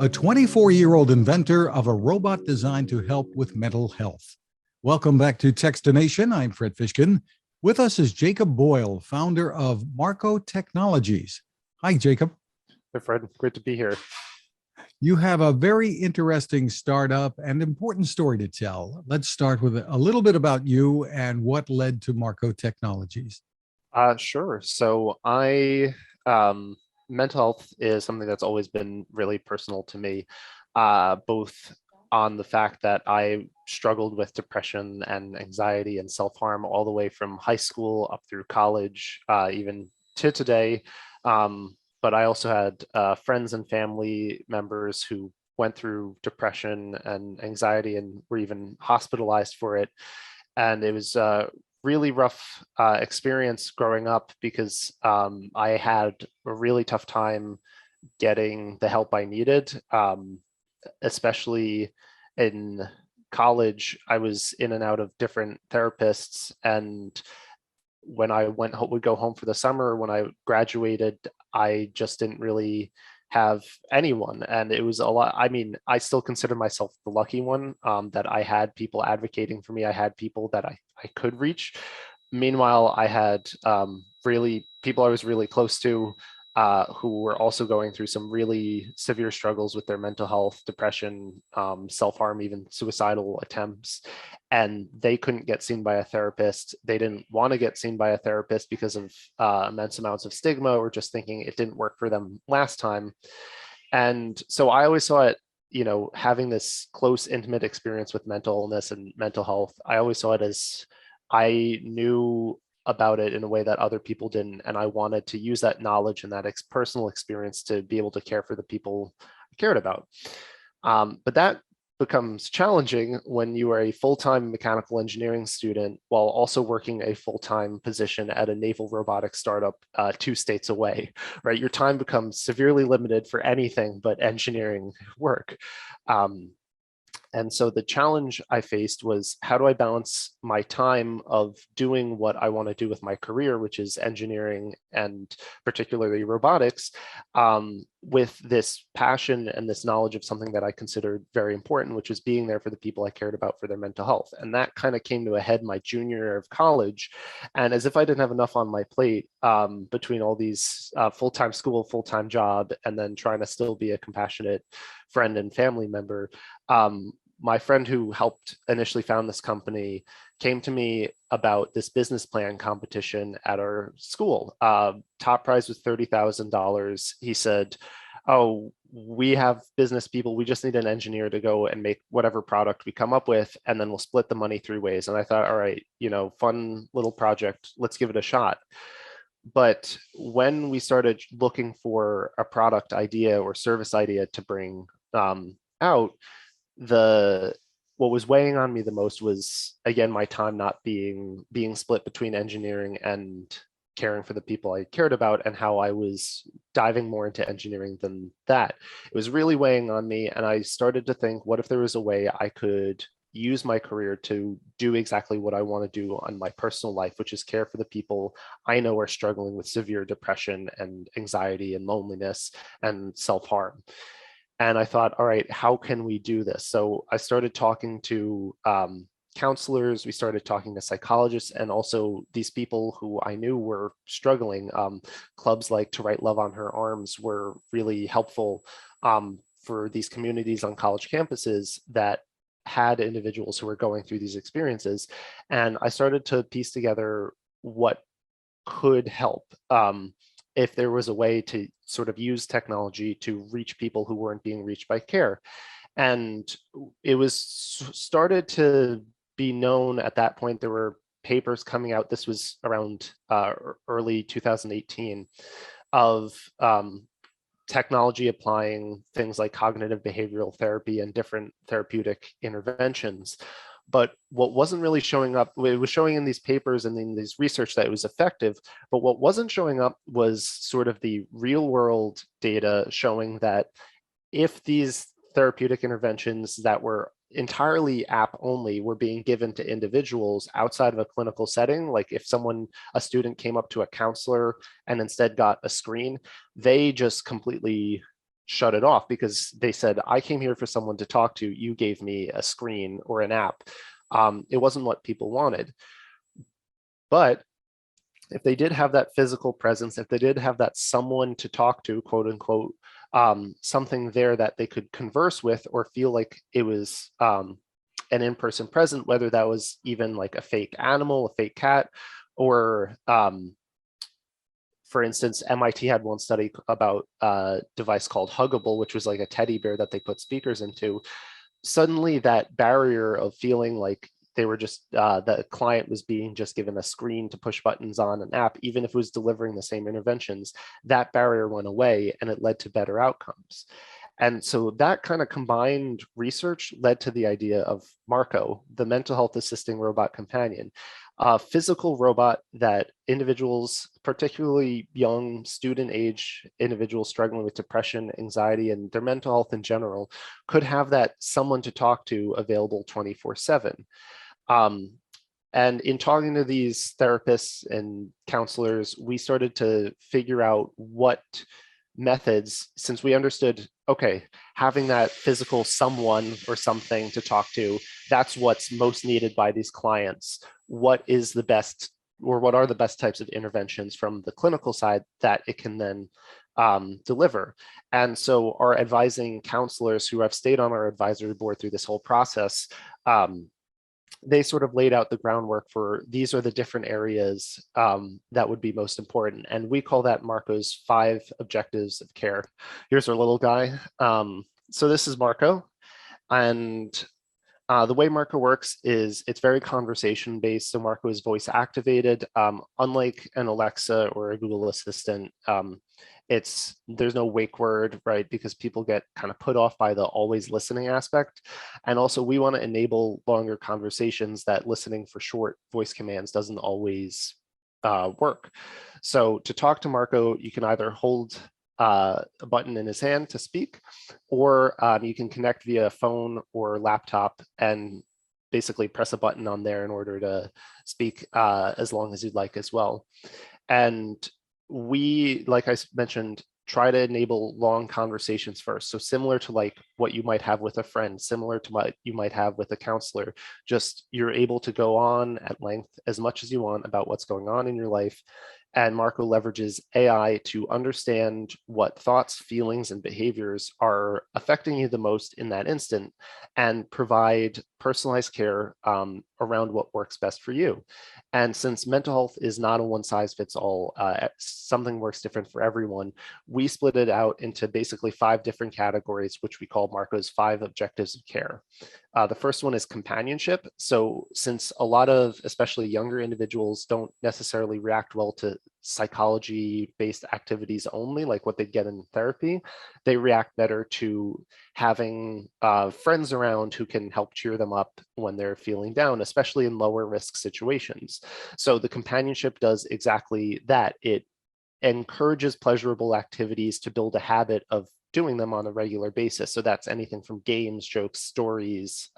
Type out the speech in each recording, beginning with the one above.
a 24-year-old inventor of a robot designed to help with mental health. Welcome back to Techstination. I'm Fred Fishkin. With us is Jacob Boyle, founder of Marco Technologies. Hi, Jacob. Hey, Fred. Great to be here. You have a very interesting startup and important story to tell. Let's start with a little bit about you and what led to Marco Technologies. Sure. Mental health is something that's always been really personal to me, both on the fact that I struggled with depression and anxiety and self-harm all the way from high school up through college, even to today. But I also had friends and family members who went through depression and anxiety and were even hospitalized for it. And it was really rough experience growing up because I had a really tough time getting the help I needed, especially in college. I was in and out of different therapists, and when I would go home for the summer, when I graduated, I just didn't really have anyone. And it was a lot. I mean, I still consider myself the lucky one, that I had people advocating for me. I had people that I could reach. Meanwhile, I had really people I was really close to who were also going through some really severe struggles with their mental health, depression, self-harm, even suicidal attempts. And they couldn't get seen by a therapist. They didn't want to get seen by a therapist because of immense amounts of stigma, or just thinking it didn't work for them last time. And so I always saw it, having this close, intimate experience with mental illness and mental health, I always saw it as I knew about it in a way that other people didn't. And I wanted to use that knowledge and that personal experience to be able to care for the people I cared about. But that becomes challenging when you are a full-time mechanical engineering student while also working a full-time position at a naval robotics startup 2 states away, right? Your time becomes severely limited for anything but engineering work. And so the challenge I faced was, how do I balance my time of doing what I want to do with my career, which is engineering and particularly robotics, with this passion and this knowledge of something that I considered very important, which was being there for the people I cared about for their mental health. And that kind of came to a head my junior year of college. And as if I didn't have enough on my plate, between all these full-time school, full-time job, and then trying to still be a compassionate friend and family member, my friend who helped initially found this company came to me about this business plan competition at our school. Top prize was $30,000. He said, "Oh, we have business people. We just need an engineer to go and make whatever product we come up with, and then we'll split the money 3 ways." And I thought, all right, fun little project. Let's give it a shot. But when we started looking for a product idea or service idea to bring out, what was weighing on me the most was, again, my time not being split between engineering and caring for the people I cared about, and how I was diving more into engineering than that. It was really weighing on me, and I started to think, what if there was a way I could use my career to do exactly what I want to do on my personal life, which is care for the people I know are struggling with severe depression and anxiety and loneliness and self-harm. And I thought, all right, how can we do this? So I started talking to counselors, we started talking to psychologists, and also these people who I knew were struggling. Clubs like To Write Love on Her Arms were really helpful for these communities on college campuses that had individuals who were going through these experiences. And I started to piece together what could help. If there was a way to sort of use technology to reach people who weren't being reached by care. And it was started to be known at that point. There were papers coming out, this was around early 2018, of technology applying things like cognitive behavioral therapy and different therapeutic interventions. But what wasn't really showing up, it was showing in these papers and in this research that it was effective, but what wasn't showing up was sort of the real world data showing that if these therapeutic interventions that were entirely app only were being given to individuals outside of a clinical setting, like if a student came up to a counselor and instead got a screen, they just completely shut it off because they said, I came here for someone to talk to, you gave me a screen or an app. It wasn't what people wanted. But if they did have that physical presence, if they did have that someone to talk to, quote unquote, something there that they could converse with or feel like it was an in-person present, whether that was even like a fake animal, a fake cat, or for instance, MIT had one study about a device called Huggable, which was like a teddy bear that they put speakers into. Suddenly that barrier of feeling like they were just, the client was being just given a screen to push buttons on an app, even if it was delivering the same interventions, that barrier went away and it led to better outcomes. And so that kind of combined research led to the idea of Marco, the mental health assisting robot companion, a physical robot that individuals, particularly young student age individuals struggling with depression, anxiety, and their mental health in general, could have that someone to talk to available 24/7. And in talking to these therapists and counselors, we started to figure out what methods, since we understood, okay, having that physical someone or something to talk to, that's what's most needed by these clients. What is the best, or what are the best types of interventions from the clinical side that it can then deliver? And so our advising counselors who have stayed on our advisory board through this whole process, they sort of laid out the groundwork for these are the different areas that would be most important. And we call that Marco's 5 objectives of care. Here's our little guy. So this is Marco. And the way Marco works is it's very conversation based. So Marco is voice activated. Unlike an Alexa or a Google Assistant, there's no wake word, right? Because people get kind of put off by the always listening aspect. And also we want to enable longer conversations that listening for short voice commands doesn't always work. So to talk to Marco, you can either hold a button in his hand to speak, or you can connect via phone or laptop and basically press a button on there in order to speak as long as you'd like as well. And we, like I mentioned, try to enable long conversations first. So similar to like what you might have with a friend, similar to what you might have with a counselor, just you're able to go on at length as much as you want about what's going on in your life. And Marco leverages AI to understand what thoughts, feelings, and behaviors are affecting you the most in that instant and provide personalized care around what works best for you. And since mental health is not a one size fits all, something works different for everyone, we split it out into basically 5 different categories, which we call Marco's 5 objectives of care. The first one is companionship. So since a lot of, especially younger individuals, don't necessarily react well to psychology-based activities only, like what they get in therapy, they react better to having friends around who can help cheer them up when they're feeling down, especially in lower risk situations. So the companionship does exactly that. It encourages pleasurable activities to build a habit of doing them on a regular basis. So that's anything from games, jokes, stories.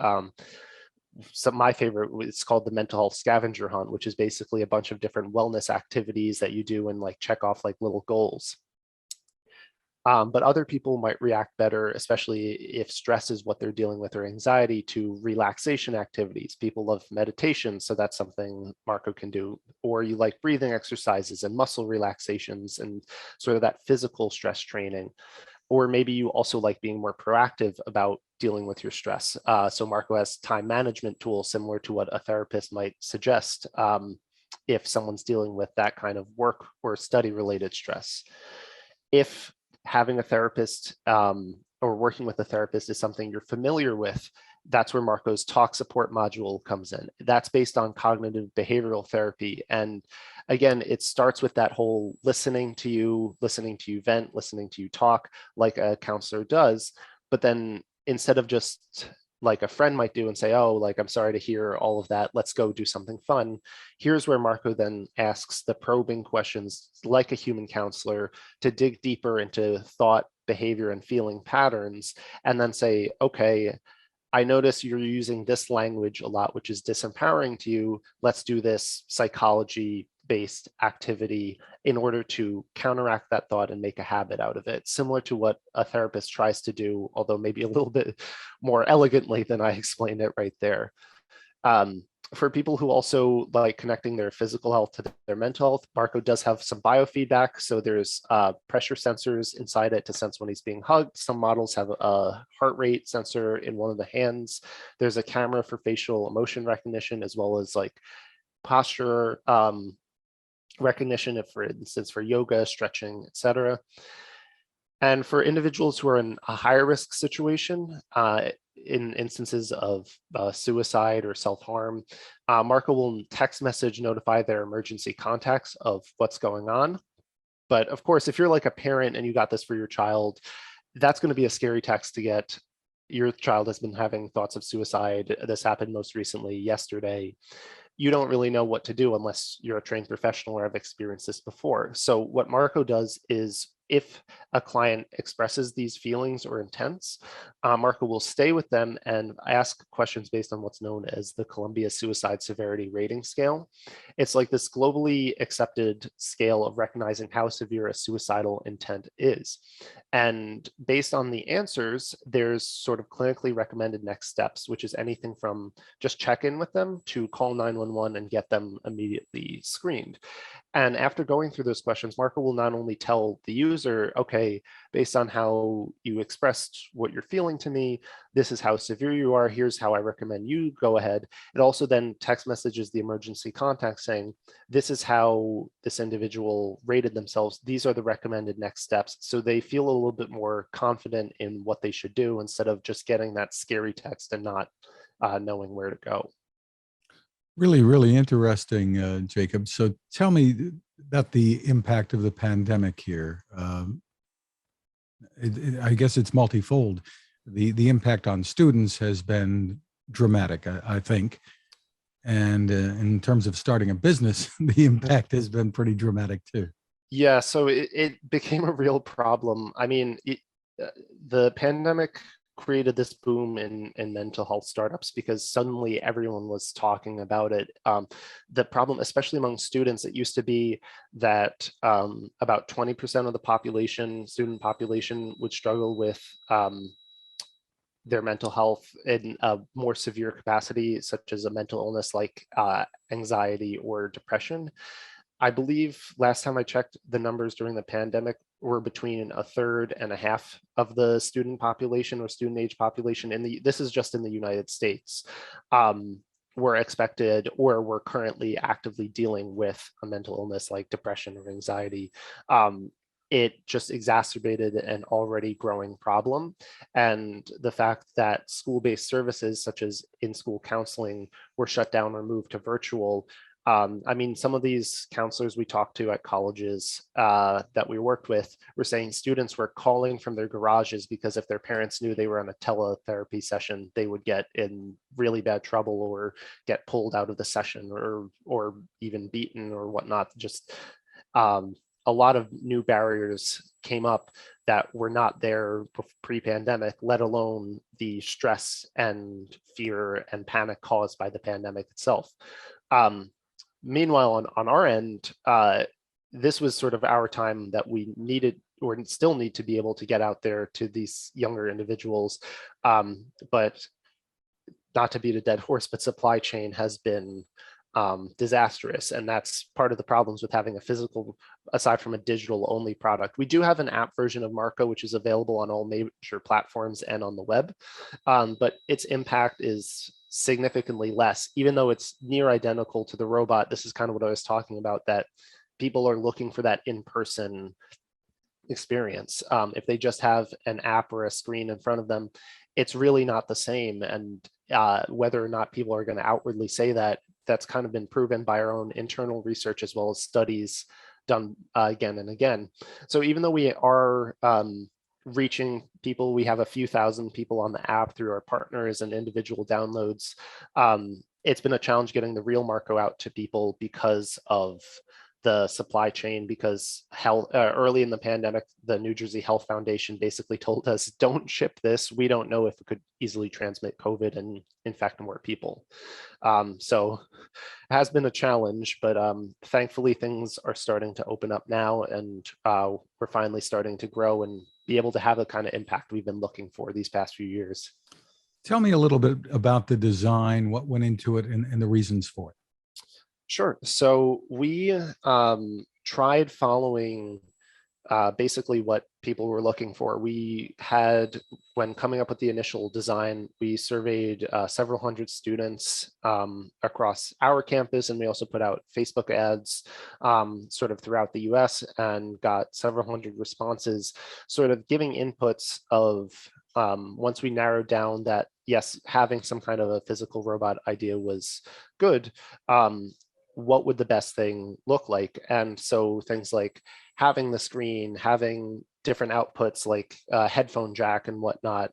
My favorite, it's called the mental health scavenger hunt, which is basically a bunch of different wellness activities that you do and like check off like little goals. But other people might react better, especially if stress is what they're dealing with or anxiety, to relaxation activities. People love meditation, so that's something Marco can do. Or you like breathing exercises and muscle relaxations and sort of that physical stress training. Or maybe you also like being more proactive about dealing with your stress. So Marco has time management tools similar to what a therapist might suggest if someone's dealing with that kind of work or study related stress. If having a therapist or working with a therapist is something you're familiar with, that's where Marco's talk support module comes in. That's based on cognitive behavioral therapy. And again, it starts with that whole listening to you vent, listening to you talk like a counselor does. But then instead of just like a friend might do and say, oh, like, I'm sorry to hear all of that, let's go do something fun. Here's where Marco then asks the probing questions like a human counselor to dig deeper into thought, behavior, and feeling patterns, and then say, okay, I notice you're using this language a lot, which is disempowering to you. Let's do this psychology based activity in order to counteract that thought and make a habit out of it, similar to what a therapist tries to do, although maybe a little bit more elegantly than I explained it right there. For people who also like connecting their physical health to their mental health, Marco does have some biofeedback. So there's pressure sensors inside it to sense when he's being hugged. Some models have a heart rate sensor in one of the hands. There's a camera for facial emotion recognition, as well as like posture recognition, if for instance, for yoga, stretching, etc. And for individuals who are in a higher risk situation, in instances of suicide or self-harm, Marco will text message notify their emergency contacts of what's going on. But of course, if you're like a parent and you got this for your child, that's going to be a scary text to get. Your child has been having thoughts of suicide. This happened most recently yesterday. You don't really know what to do unless you're a trained professional or have experienced this before. So what Marco does is, if a client expresses these feelings or intents, Marco will stay with them and ask questions based on what's known as the Columbia Suicide Severity Rating Scale. It's like this globally accepted scale of recognizing how severe a suicidal intent is. And based on the answers, there's sort of clinically recommended next steps, which is anything from just check in with them to call 911 and get them immediately screened. And after going through those questions, Marco will not only tell the user, okay, based on how you expressed what you're feeling to me, this is how severe you are, here's how I recommend you go ahead. It also then text messages the emergency contact saying, this is how this individual rated themselves, these are the recommended next steps. So they feel a little bit more confident in what they should do instead of just getting that scary text and not knowing where to go. Really, really interesting, Jacob. So tell me about the impact of the pandemic here. I guess it's multifold. The impact on students has been dramatic, I think. And in terms of starting a business, the impact has been pretty dramatic too. Yeah, so it became a real problem. I mean, the pandemic created this boom in mental health startups because suddenly everyone was talking about it. The problem, especially among students, it used to be that about 20% of the population, student population, would struggle with their mental health in a more severe capacity, such as a mental illness like anxiety or depression. I believe last time I checked, the numbers during the pandemic were between a third and a half of the student population or student age population. This is just in the United States, were expected or were currently actively dealing with a mental illness like depression or anxiety. It just exacerbated an already growing problem. And the fact that school-based services such as in-school counseling were shut down or moved to virtual. I mean, some of these counselors we talked to at colleges that we worked with were saying students were calling from their garages because if their parents knew they were on a teletherapy session, they would get in really bad trouble or get pulled out of the session or even beaten or whatnot. Just a lot of new barriers came up that were not there pre-pandemic, let alone the stress and fear and panic caused by the pandemic itself. Meanwhile, on our end, this was sort of our time that we needed or still need to be able to get out there to these younger individuals. But not to beat a dead horse, but supply chain has been disastrous. And that's part of the problems with having a physical, aside from a digital only product. We do have an app version of Marco, which is available on all major platforms and on the web, but its impact is significantly less, even though it's near identical to the robot. This is kind of what I was talking about, that people are looking for that in-person experience. If they just have an app or a screen in front of them, it's really not the same. And whether or not people are going to outwardly say that, that's kind of been proven by our own internal research as well as studies done again and again. So even though we are reaching people, we have a few thousand people on the app through our partners and individual downloads. It's been a challenge getting the real Marco out to people because of the supply chain, because early in the pandemic, the New Jersey Health Foundation basically told us, don't ship this. We don't know if it could easily transmit COVID and infect more people. So it has been a challenge, but thankfully things are starting to open up now, and we're finally starting to grow and be able to have the kind of impact we've been looking for these past few years. Tell me a little bit about the design, what went into it, and the reasons for it. Sure. So we tried following basically what people were looking for. We had, when coming up with the initial design, we surveyed several hundred students across our campus, and we also put out Facebook ads sort of throughout the US, and got several hundred responses, sort of giving inputs of, once we narrowed down that, yes, having some kind of a physical robot idea was good, what would the best thing look like? And so things like having the screen, having different outputs like headphone jack and whatnot,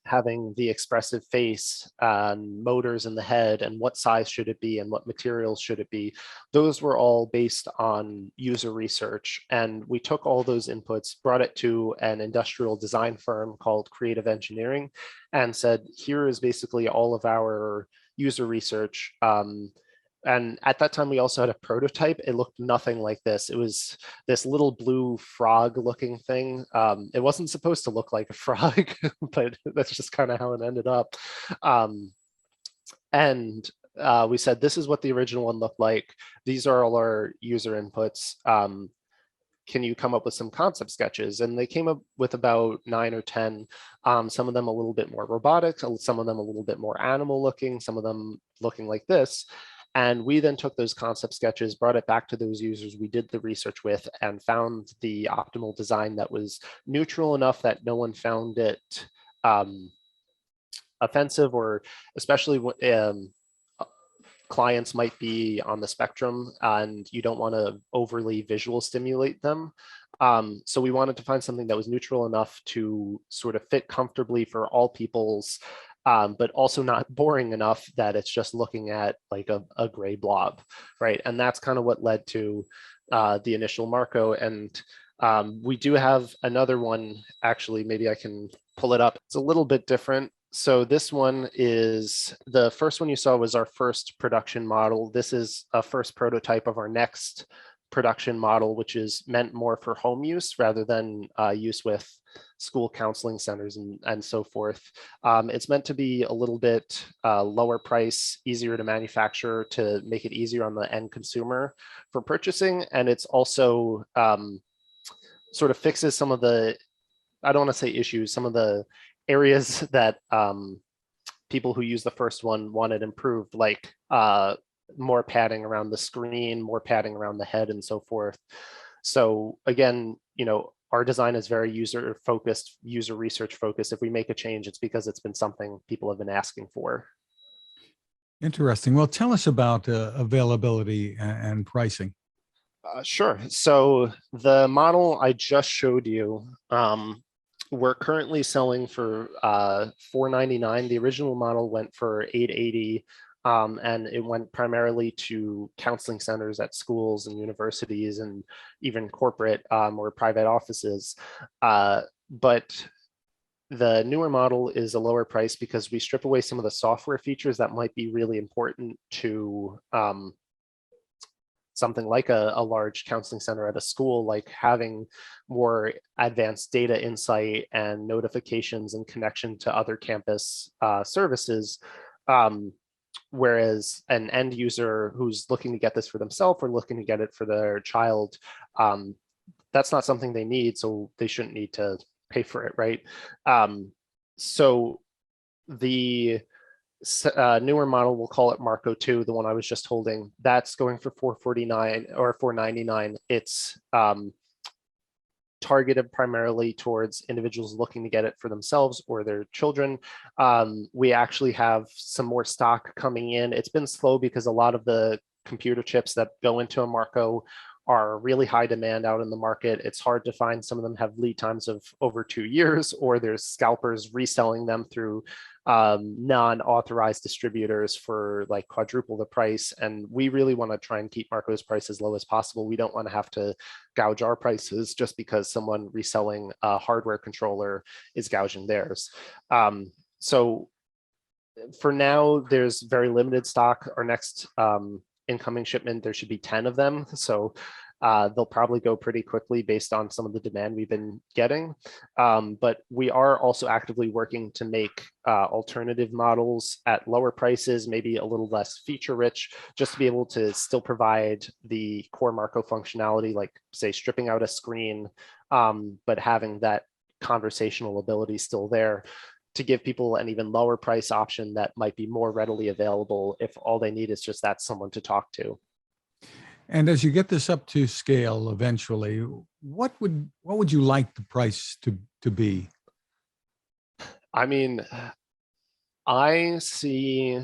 having the expressive face and motors in the head, and what size should it be and what materials should it be. Those were all based on user research. And we took all those inputs, brought it to an industrial design firm called Creative Engineering, and said, here is basically all of our user research. And at that time, we also had a prototype. It looked nothing like this. It was this little blue frog looking thing. It wasn't supposed to look like a frog, but that's just kind of how it ended up. And we said, this is what the original one looked like. These are all our user inputs. Can you come up with some concept sketches? And they came up with about 9 or 10, some of them a little bit more robotic, some of them a little bit more animal looking, some of them looking like this. And we then took those concept sketches, brought it back to those users we did the research with, and found the optimal design that was neutral enough that no one found it offensive, or especially clients might be on the spectrum and you don't want to overly visual stimulate them. So we wanted to find something that was neutral enough to sort of fit comfortably for all people's, but also not boring enough that it's just looking at like a gray blob, right? And that's kind of what led to the initial Marco. And we do have another one, actually, maybe I can pull it up. It's a little bit different. So this one is, the first one you saw was our first production model. This is a first prototype of our next production model, which is meant more for home use rather than use with school counseling centers and so forth. It's meant to be a little bit lower price, easier to manufacture, to make it easier on the end consumer for purchasing. And it's also sort of fixes some of the, I don't want to say issues, some of the areas that people who use the first one wanted improved, like more padding around the screen, more padding around the head, and so forth. So again, you know, our design is very user focused, user research focused. If we make a change, it's because it's been something people have been asking for. Interesting. Well, tell us about availability and pricing. Sure. So the model I just showed you, we're currently selling for $499. The original model went for $880, and it went primarily to counseling centers at schools and universities and even corporate or private offices. But the newer model is a lower price because we strip away some of the software features that might be really important to something like a large counseling center at a school, like having more advanced data insight and notifications and connection to other campus services. Whereas an end user who's looking to get this for themselves or looking to get it for their child, that's not something they need, so they shouldn't need to pay for it, right? So the newer model, we'll call it Marco 2, the one I was just holding, that's going for $449 or $499. It's targeted primarily towards individuals looking to get it for themselves or their children. We actually have some more stock coming in. It's been slow because a lot of the computer chips that go into a Marco are really high demand out in the market. It's hard to find. Some of them have lead times of over 2 years, or there's scalpers reselling them through non-authorized distributors for like quadruple the price. And we really want to try and keep Marco's price as low as possible. We don't want to have to gouge our prices just because someone reselling a hardware controller is gouging theirs. So for now, there's very limited stock. Our next incoming shipment, there should be 10 of them. So they'll probably go pretty quickly based on some of the demand we've been getting. But we are also actively working to make alternative models at lower prices, maybe a little less feature rich, just to be able to still provide the core Marco functionality, like say stripping out a screen, but having that conversational ability still there, to give people an even lower price option that might be more readily available if all they need is just that someone to talk to. And as you get this up to scale eventually, what would you like the price to be? I mean, I see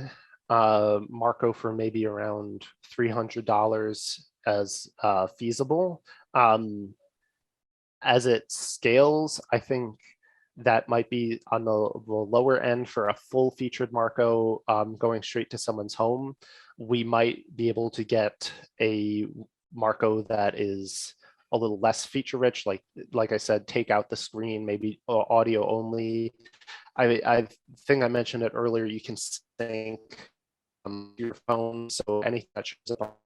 Marco for maybe around $300 as feasible. As it scales, I think that might be on the lower end for a full featured Marco going straight to someone's home. We might be able to get a Marco that is a little less feature rich, like I said, take out the screen, maybe audio only. I think I mentioned it earlier, you can sync your phone, so anything that shows up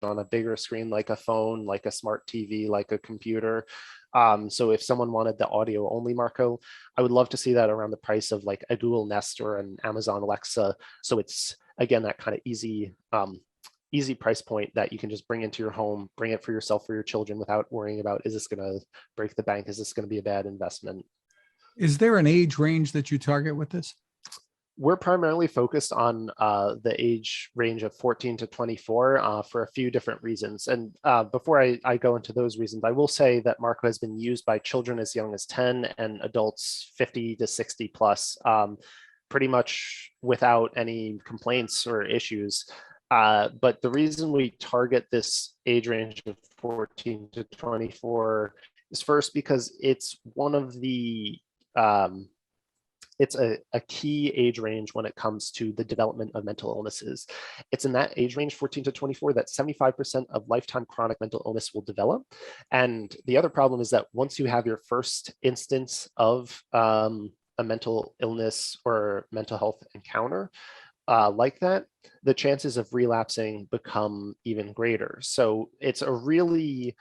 on a bigger screen, like a phone, like a smart TV, like a computer. So if someone wanted the audio only Marco, I would love to see that around the price of like a Google Nest or an Amazon Alexa. So it's, again, that kind of easy price point that you can just bring into your home, bring it for yourself, for your children, without worrying about, is this going to break the bank? Is this going to be a bad investment? Is there an age range that you target with this? We're primarily focused on the age range of 14 to 24 for a few different reasons. And before I go into those reasons, I will say that Marco has been used by children as young as 10 and adults 50 to 60 plus, pretty much without any complaints or issues. But the reason we target this age range of 14 to 24 is first because it's one of the it's a key age range when it comes to the development of mental illnesses. It's in that age range, 14 to 24, that 75% of lifetime chronic mental illness will develop. And the other problem is that once you have your first instance of a mental illness or mental health encounter like that, the chances of relapsing become even greater. So it's a really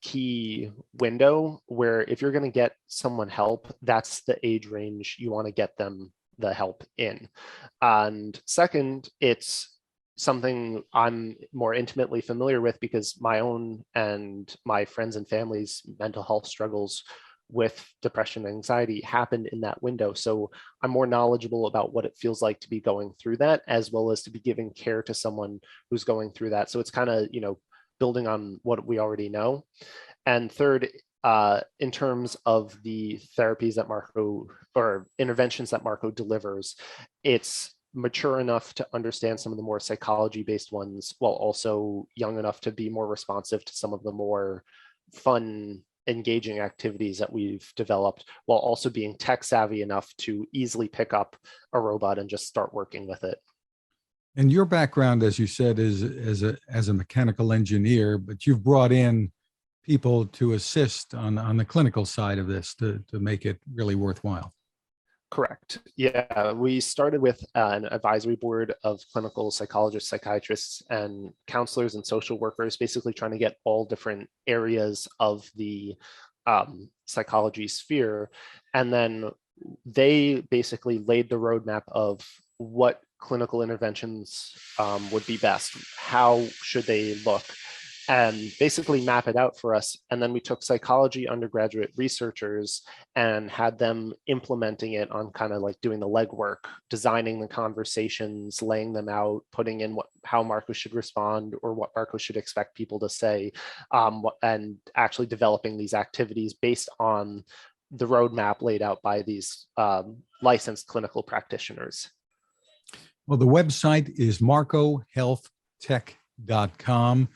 key window where if you're going to get someone help, that's the age range you want to get them the help in. And second, it's something I'm more intimately familiar with because my own and my friends and family's mental health struggles with depression and anxiety happened in that window. So I'm more knowledgeable about what it feels like to be going through that, as well as to be giving care to someone who's going through that. So it's kind of, building on what we already know. And third, in terms of the therapies that Marco or interventions that Marco delivers, it's mature enough to understand some of the more psychology-based ones, while also young enough to be more responsive to some of the more fun, engaging activities that we've developed, while also being tech savvy enough to easily pick up a robot and just start working with it. And your background, as you said, is as a mechanical engineer, but you've brought in people to assist on the clinical side of this to make it really worthwhile. Correct. Yeah, we started with an advisory board of clinical psychologists, psychiatrists, and counselors and social workers, basically trying to get all different areas of the psychology sphere. And then they basically laid the roadmap of what clinical interventions would be best, how should they look, and basically map it out for us. And then we took psychology undergraduate researchers and had them implementing it on kind of like doing the legwork, designing the conversations, laying them out, putting in how Marco should respond or what Marco should expect people to say, and actually developing these activities based on the roadmap laid out by these licensed clinical practitioners. Well, the website is Marco Health inventortech.com.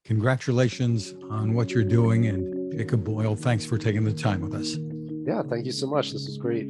Congratulations on what you're doing. And Jacob Boyle, thanks for taking the time with us. Yeah, thank you so much. This was great.